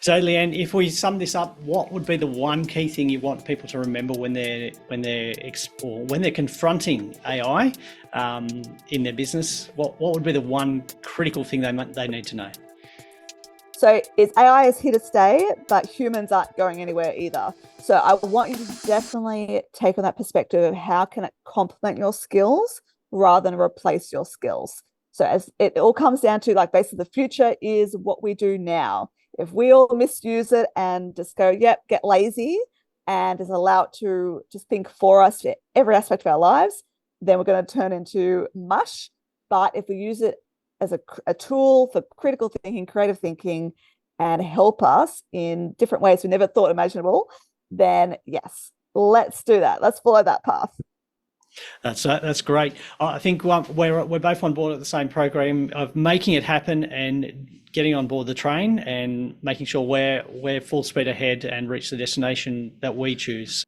So, Leanne, if we sum this up, what would be the one key thing you want people to remember when they're confronting AI in their business? What would be the one critical thing they need to know? So AI is here to stay, but humans aren't going anywhere either. So I want you to definitely take on that perspective of how can it complement your skills rather than replace your skills. So as it all comes down to, like, basically the future is what we do now. If we all misuse it and just go, yep, get lazy, and just allow it to just think for us for every aspect of our lives, then we're going to turn into mush. But if we use it as a tool for critical thinking, creative thinking, and help us in different ways we never thought imaginable, then yes, let's do that. Let's follow that path. That's great. I think we're both on board at the same program of making it happen and getting on board the train and making sure we're full speed ahead and reach the destination that we choose.